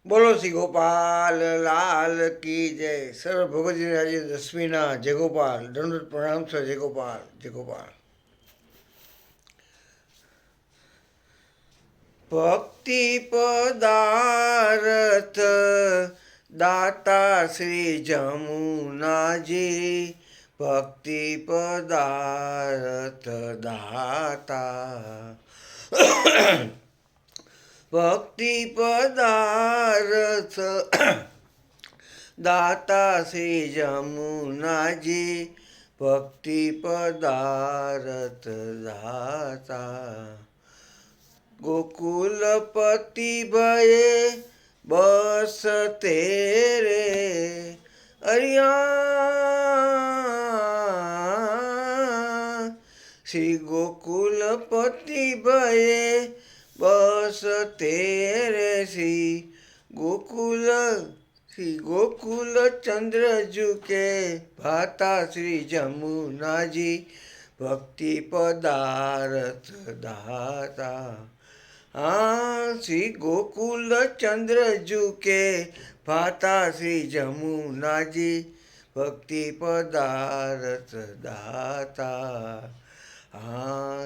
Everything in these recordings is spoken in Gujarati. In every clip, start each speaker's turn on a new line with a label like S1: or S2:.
S1: બોલો શ્રી ગોપાલ લાલ કી જય. સર્વ ભગવતી આજે દસમીના જય ગોપાલ. દંડ પ્રણામ છે. જય ગોપાલ, જય ગોપાલ. ભક્તિ પદાર્થ દાતા શ્રી જમુનાજી. ભક્તિ પદાર્થ દાતા ભક્તિ પદાર્થ દાતા શ્રી જમુનાજી. ભક્તિ પદાર્થ દાતા ગોકુલપતિ ભયે બસ તેરે અરિયા. શ્રી ગોકુલપતિ ભયે બસ તેરે શ્રી ગોકુલ ચંદ્ર જુકે ભાતા શ્રી જમુનાજી. ભક્તિ પદાર્થ દાતા શ્રી ગોકુલ ચંદ્ર જુકે ભાતા શ્રી જમુનાજી. ભક્તિ પદાર્થ દાતા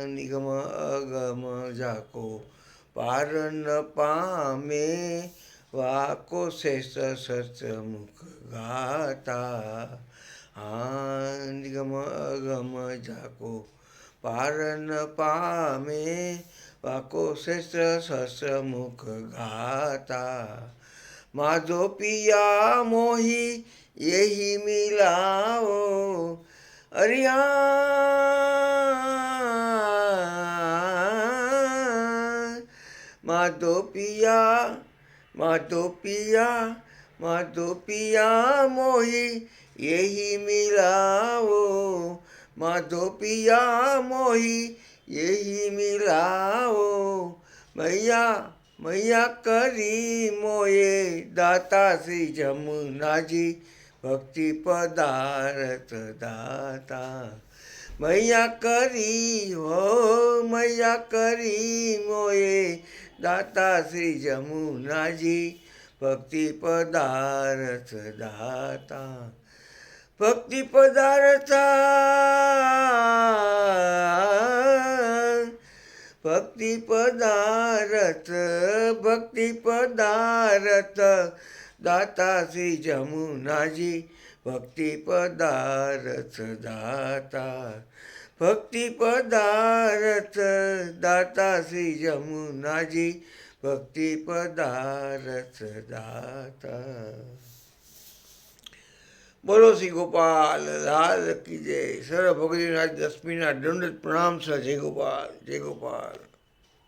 S1: નિગમ અગમ જાકો પાર ન પામે. વાકો શેષ સત્સમુખ ગાતા નિગમ અગમ જાકો પાર ન પામે. વાકો શેષ સત્સમુખ ગાતા માધો પિયા મોહી યહી મિલાવો અરિયા. માધો પિયા મોહી યહી મિલાવો. માધો પિયા મોહી યહી મિલાવો. મૈયા કરી મોયે દાતા શ્રી જમુનાજી. ભક્તિ પદાર્થ દાતા મૈયા કરી મોયે દાતા શ્રી જમુનાજી. ભક્તિ પદાર્થ દાતા ભક્તિ પદાર્થ દાતા શ્રી જમુનાજી. ભક્તિ પદાર્થ દાતા ભક્તિ પદાર્થ દાતા શ્રી જમુનાજી. ભક્તિ પદાર્થ દાતા. બોલો શ્રી ગોપાલ લાલ કી જય. સર્વ ભગવતી આજ દસમીના દંડ પ્રણામ છે. જય ગોપાલ, જય ગોપાલ.